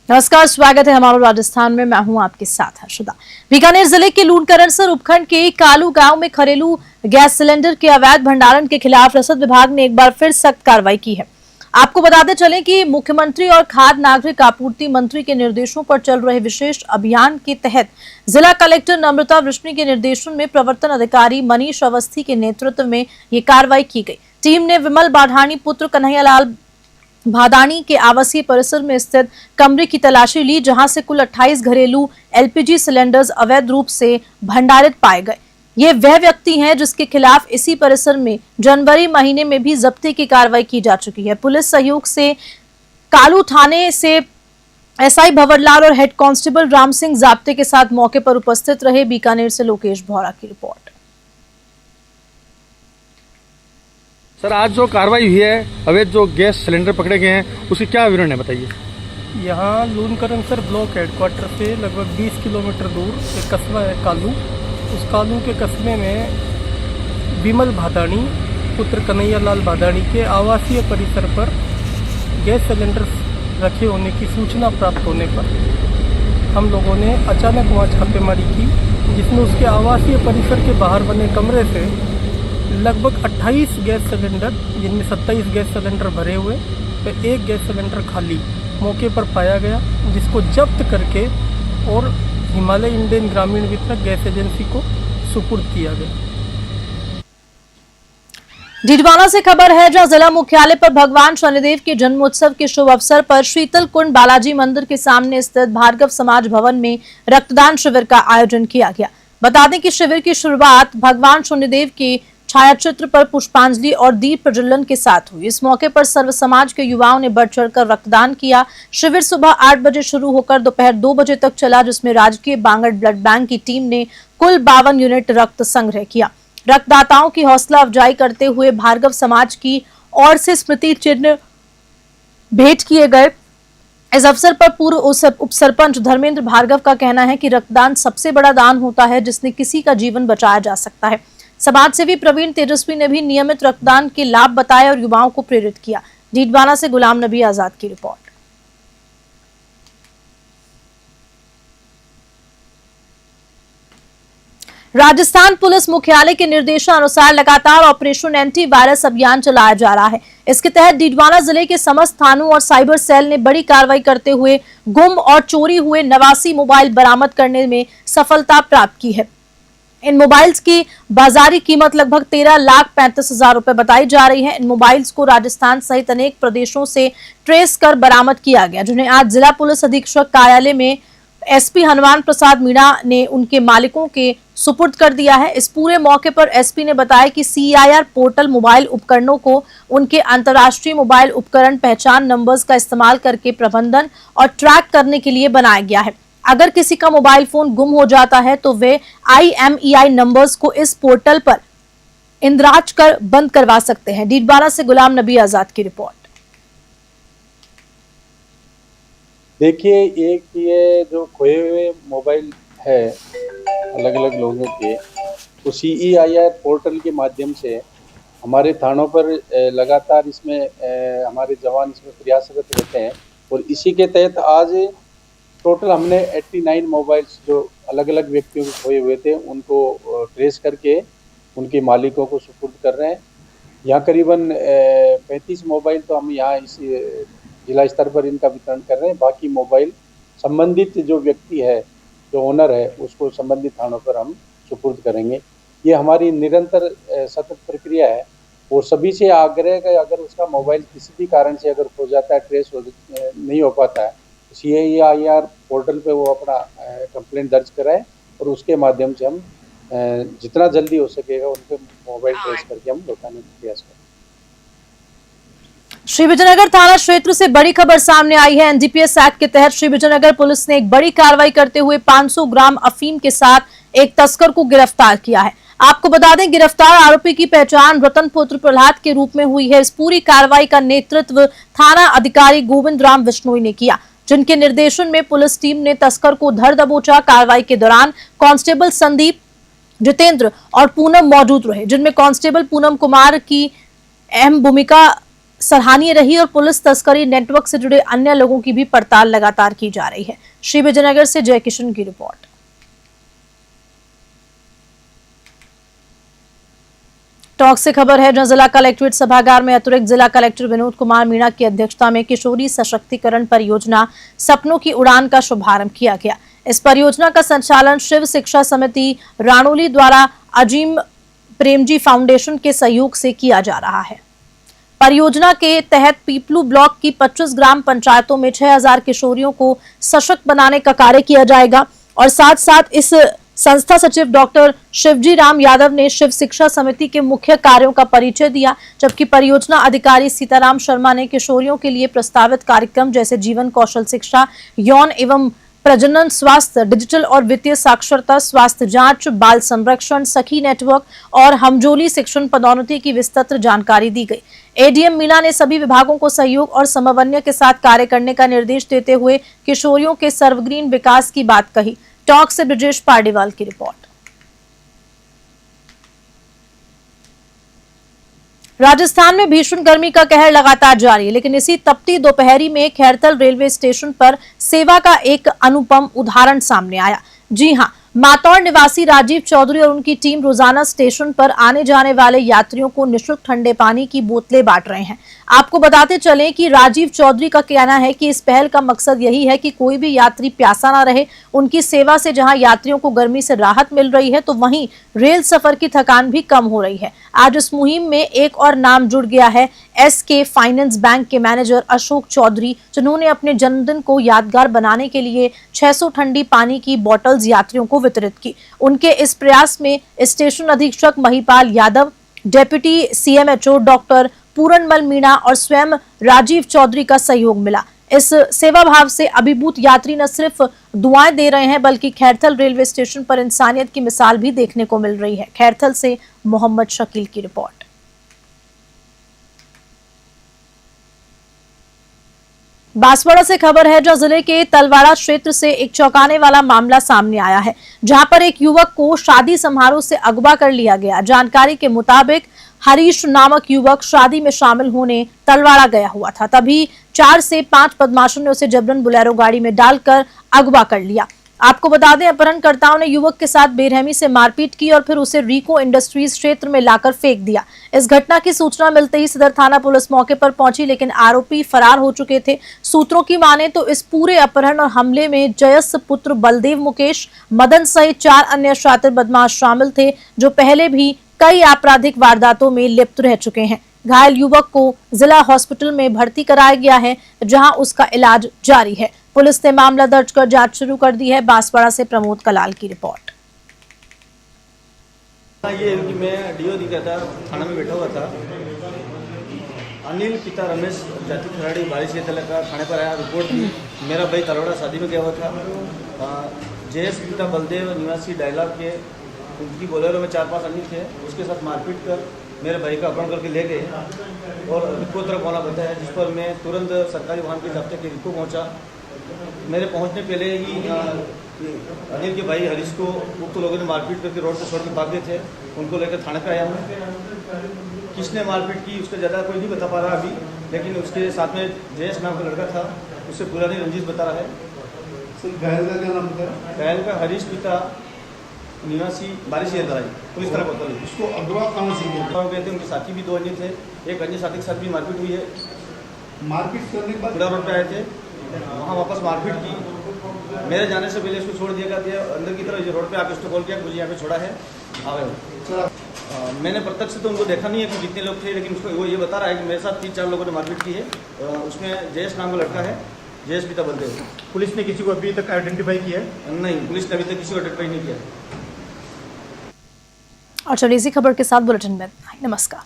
नमस्कार, स्वागत है हमारा राजस्थान में। मैं हूं आपके साथ हर्षदा। बीकानेर जिले के लूणकरणसर उपखंड के कालू गांव में घरेलू गैस सिलेंडर के अवैध भंडारण के खिलाफ रसद विभाग ने एक बार फिर सख्त कार्रवाई की है। आपको बताते चलें कि मुख्यमंत्री और खाद्य नागरिक आपूर्ति मंत्री के निर्देशों पर चल रहे विशेष अभियान के तहत जिला कलेक्टर नम्रता वृष्णि के निर्देशन में प्रवर्तन अधिकारी मनीष अवस्थी के नेतृत्व में ये कार्रवाई की गई। टीम ने विमल बाढ़ानी पुत्र कन्हैयालाल भादानी के आवासीय परिसर में स्थित कमरे की तलाशी ली, जहां से कुल 28 घरेलू एलपीजी सिलेंडर्स अवैध रूप से भंडारित पाए गए। ये वह व्यक्ति हैं जिसके खिलाफ इसी परिसर में जनवरी महीने में भी जब्ती की कार्रवाई की जा चुकी है। पुलिस सहयोग से कालू थाने से एसआई भंवरलाल और हेड कांस्टेबल राम सिंह जाब्ते के साथ मौके पर उपस्थित रहे। बीकानेर से लोकेश भौरा की रिपोर्ट। सर, आज जो कार्रवाई हुई है, अवैध जो गैस सिलेंडर पकड़े गए हैं, उसकी क्या विवरण है, बताइए। यहाँ लूणकरणसर ब्लॉक हेडक्वार्टर से लगभग 20 किलोमीटर दूर एक कस्बा है कालू। उस कालू के कस्बे में विमल भादानी पुत्र कन्हैयालाल भादानी के आवासीय परिसर पर गैस सिलेंडर रखे होने की सूचना प्राप्त होने पर हम लोगों ने अचानक वहाँ छापेमारी की, जिसमें उसके आवासीय परिसर के बाहर बने कमरे से लगभग 28 गैस सिलेंडर, जिनमें 27 गैस सिलेंडर भरे हुए तो एक गैस सिलेंडर खाली मौके पर पाया गया, जिसको जब्त करके और हिमालय इंडियन ग्रामीण वितरक गैस एजेंसी को सुपुर्द किया गया। डीडवाना से खबर है, जहां जिला मुख्यालय पर भगवान शनिदेव के जन्मोत्सव के शुभ अवसर पर शीतल कुंड बालाजी मंदिर के सामने स्थित भार्गव समाज भवन में रक्तदान शिविर का आयोजन किया गया। बता दें कि शिविर की शुरुआत भगवान शनिदेव के छायाचित्र पर पुष्पांजलि और दीप प्रज्वलन के साथ हुई। इस मौके पर सर्व समाज के युवाओं ने बढ़ चढ़कर रक्तदान किया। शिविर सुबह 8 बजे शुरू होकर दोपहर 2 बजे तक चला, जिसमें राजकीय बांगड़ ब्लड बैंक की टीम ने कुल 52 यूनिट रक्त संग्रह किया। रक्तदाताओं की हौसला अफजाई करते हुए भार्गव समाज की ओर से स्मृति चिन्ह भेंट किए गए। इस अवसर पर पूर्व उप सरपंच धर्मेंद्र भार्गव का कहना है कि रक्तदान सबसे बड़ा दान होता है, जिसने किसी का जीवन बचाया जा सकता है। समाज सेवी प्रवीण तेजस्वी ने भी नियमित रक्तदान के लाभ बताए और युवाओं को प्रेरित किया। डीडवाना से गुलाम नबी आजाद की रिपोर्ट। राजस्थान पुलिस मुख्यालय के निर्देशानुसार लगातार ऑपरेशन एंटी वायरस अभियान चलाया जा रहा है। इसके तहत डीडवाना जिले के समस्त थानों और साइबर सेल ने बड़ी कार्रवाई करते हुए गुम और चोरी हुए 89 मोबाइल बरामद करने में सफलता प्राप्त की है। इन मोबाइल्स की बाजारी कीमत लगभग 13,35,000 रुपए बताई जा रही है। इन मोबाइल्स को राजस्थान सहित अनेक प्रदेशों से ट्रेस कर बरामद किया गया, जिन्हें आज जिला पुलिस अधीक्षक कार्यालय में एसपी हनुमान प्रसाद मीणा ने उनके मालिकों के सुपुर्द कर दिया है। इस पूरे मौके पर एसपी ने बताया कि CIR पोर्टल मोबाइल उपकरणों को उनके अंतर्राष्ट्रीय मोबाइल उपकरण पहचान नंबर्स का इस्तेमाल करके प्रबंधन और ट्रैक करने के लिए बनाया गया है। अगर किसी का मोबाइल फोन गुम हो जाता है तो वे IMEI नंबर्स को इस पोर्टल पर इंदराज कर बंद करवा सकते हैं। डीडवाना से गुलाम नबी आजाद की रिपोर्ट। देखिए, एक ये जो खोए हुए मोबाइल है अलग अलग लोगों के, तो CEIR पोर्टल के माध्यम से हमारे थानों पर लगातार इसमें हमारे जवान इसमें प्रयासरत रहते हैं और इसी के तहत आज टोटल हमने 89 मोबाइल्स जो अलग अलग व्यक्तियों के खोए हुए थे उनको ट्रेस करके उनके मालिकों को सुपुर्द कर रहे हैं। यहाँ करीबन 35 मोबाइल तो हम यहाँ इस जिला स्तर पर इनका वितरण कर रहे हैं। बाकी मोबाइल संबंधित जो व्यक्ति है, जो ओनर है, उसको संबंधित थानों पर हम सुपुर्द करेंगे। ये हमारी निरंतर सतत प्रक्रिया है और सभी से आग्रह है कि अगर उसका मोबाइल किसी भी कारण से अगर खो जाता है, ट्रेस नहीं हो पाता है, CIR पोर्टल पे वो अपना कंप्लेंट दर्ज कराए और उसके माध्यम से हम जितना जल्दी हो सकेगा उनके मोबाइल ट्रेस करके हम लौटाने का प्रयास करें। श्री विजयनगर थाना क्षेत्र से बड़ी खबर सामने आई है। NDPS एक्ट के तहत श्री विजयनगर पुलिस ने एक बड़ी कार्रवाई करते हुए 500 ग्राम अफीम के साथ एक तस्कर को गिरफ्तार किया है। आपको बता दें, गिरफ्तार आरोपी की पहचान रतन पुत्र प्रहलाद के रूप में हुई है। इस पूरी कार्रवाई का नेतृत्व थाना अधिकारी गोविंद राम विश्नोई ने किया, जिनके निर्देशन में पुलिस टीम ने तस्कर को धर दबोचा। कार्रवाई के दौरान कांस्टेबल संदीप, जितेंद्र और पूनम मौजूद रहे, जिनमें कांस्टेबल पूनम कुमार की अहम भूमिका सराहनीय रही और पुलिस तस्करी नेटवर्क से जुड़े अन्य लोगों की भी पड़ताल लगातार की जा रही है। श्री विजयनगर से जय किशन की रिपोर्ट। टॉक से खबर है, जहां जिला कलेक्ट्रेट सभागार में अतिरिक्त जिला कलेक्टर विनोद कुमार मीणा की अध्यक्षता में किशोरी सशक्तिकरण परियोजना सपनों की उड़ान का शुभारंभ किया गया। इस परियोजना का संचालन शिव शिक्षा समिति राणोली द्वारा अजीम प्रेमजी फाउंडेशन के सहयोग से किया जा रहा है। परियोजना के तहत पीपलू ब्लॉक की 25 ग्राम पंचायतों में 6000 किशोरियों को सशक्त बनाने का कार्य किया जाएगा और साथ साथ इस संस्था सचिव डॉक्टर शिवजी राम यादव ने शिव शिक्षा समिति के मुख्य कार्यों का परिचय दिया, जबकि परियोजना अधिकारी सीताराम शर्मा ने किशोरियों के लिए प्रस्तावित कार्यक्रम जैसे जीवन कौशल शिक्षा, यौन एवं प्रजनन स्वास्थ्य, डिजिटल और वित्तीय साक्षरता, स्वास्थ्य जांच, बाल संरक्षण, सखी नेटवर्क और हमजोली शिक्षण पदोन्नति की विस्तृत जानकारी दी गई। एडीएम मीणा ने सभी विभागों को सहयोग और समन्वय के साथ कार्य करने का निर्देश देते हुए किशोरियों के सर्वग्रीन विकास की बात कही। टॉक से ब्रजेश पार्डीवाल की रिपोर्ट। राजस्थान में भीषण गर्मी का कहर लगातार जारी है, लेकिन इसी तपती दोपहरी में खैरथल रेलवे स्टेशन पर सेवा का एक अनुपम उदाहरण सामने आया। जी हां, मातौर निवासी राजीव चौधरी और उनकी टीम रोजाना स्टेशन पर आने जाने वाले यात्रियों को निःशुल्क ठंडे पानी की बोतलें बांट रहे हैं। आपको बताते चलें कि राजीव चौधरी का कहना है कि इस पहल का मकसद यही है कि कोई भी यात्री प्यासा ना रहे। उनकी सेवा से जहां यात्रियों को गर्मी से राहत मिल रही है, तो वहीं रेल सफर की थकान भी कम हो रही है। आज इस मुहिम में एक और नाम जुड़ गया है, एसके फाइनेंस बैंक के मैनेजर अशोक चौधरी, जिन्होंने अपने जन्मदिन को यादगार बनाने के लिए 600 ठंडी पानी की बोतल्स यात्रियों को वितरित की। उनके इस प्रयास में स्टेशन अधीक्षक Mahipal Yadav, deputy CMHO doctor Puranmal Meena और स्वयं राजीव चौधरी का सहयोग मिला। इस सेवा भाव से अभिभूत यात्री न सिर्फ दुआएं दे रहे हैं, बल्कि खैरथल रेलवे स्टेशन पर इंसानियत की मिसाल भी देखने को मिल रही है। खैरथल से मोहम्मद शकील की रिपोर्ट। बांसवाड़ा से खबर है, जहां जिले के तलवाड़ा क्षेत्र से एक चौंकाने वाला मामला सामने आया है, जहां पर एक युवक को शादी समारोह से अगवा कर लिया गया। जानकारी के मुताबिक हरीश नामक युवक शादी में शामिल होने तलवाड़ा गया हुआ था, तभी 4 से 5 बदमाशों ने उसे जबरन बोलेरो गाड़ी में डालकर अगवा कर लिया। आपको बता दें, अपहरणकर्ताओं ने युवक के साथ बेरहमी से मारपीट की और फिर उसे रिको इंडस्ट्रीज क्षेत्र में लाकर फेंक दिया। इस घटना की सूचना मिलते ही सदर थाना पुलिस मौके पर पहुंची, लेकिन आरोपी फरार हो चुके थे। सूत्रों की माने तो इस पूरे अपहरण और हमले में जयस पुत्र बलदेव मुकेश मदन सहित 4 अन्य शातिर बदमाश शामिल थे, जो पहले भी कई आपराधिक वारदातों में लिप्त रह चुके हैं। घायल युवक को जिला हॉस्पिटल में भर्ती कराया गया है, जहां उसका इलाज जारी है। पुलिस ने मामला दर्ज कर जांच शुरू कर दी है। बांसवाड़ा से प्रमोद कलाल की रिपोर्ट। ये मैं डीओ दिखा थाना में बैठा हुआ था। अनिल पिता रमेश जाति खराड़ी बारिश के तले का थाने पर आया, रिपोर्ट दी। मेरा भाई तलवाड़ा शादी में गया हुआ था। जयेश पिता बलदेव निवासी डायलॉग के उनकी बोलेरो में 4-5 अन्य थे, उसके साथ मारपीट कर मेरे भाई का अपहरण करके ले गए और रिको तरफ होना बताया, जिस पर मैं तुरंत सरकारी वाहन के जब्ते के रिको पहुंचा। मेरे पहुंचने पहले ही अनिल के भाई हरीश को उक्त लोगों ने मारपीट करके रोड पर छोड़ के भाग गए थे। उनको लेकर थाने पे आया हूँ। किसने मारपीट की उसका ज़्यादा कोई नहीं बता पा रहा अभी, लेकिन उसके साथ में जयेश नाम का लड़का था, उससे पुरानी रंजिश बता रहा है। घायल का क्या नाम बताया? घायल का हरीश पिता निवासी बारिश पुलिस तरफ होता है। उसको अगवा कहाँ से गए थे, उनके साथी भी 2 अन्य थे। एक अन्य साथी के साथ भी मारपीट हुई है। मारपीट करने के बाद पूरा रोड पे आए थे, वहाँ वापस मारपीट की। मेरे जाने से पहले इसको छोड़ दिया गया अंदर की तरफ। रोड पे आके उसको कॉल किया, मुझे यहाँ पे छोड़ा है, आ गए। मैंने प्रत्यक्ष से तो उनको देखा नहीं है कि कितने लोग थे, लेकिन उसको वो ये बता रहा है कि मेरे साथ 3-4 लोगों ने मारपीट की है। उसमें जयेश नाम का लड़का है, जयेश पिता बलदेव। पुलिस ने किसी को अभी तक आइडेंटिफाई किया है? नहीं, पुलिस ने अभी तक किसी को आइडेंटिफाई नहीं किया। और चलिए इसी खबर के साथ बुलेटिन में नमस्कार।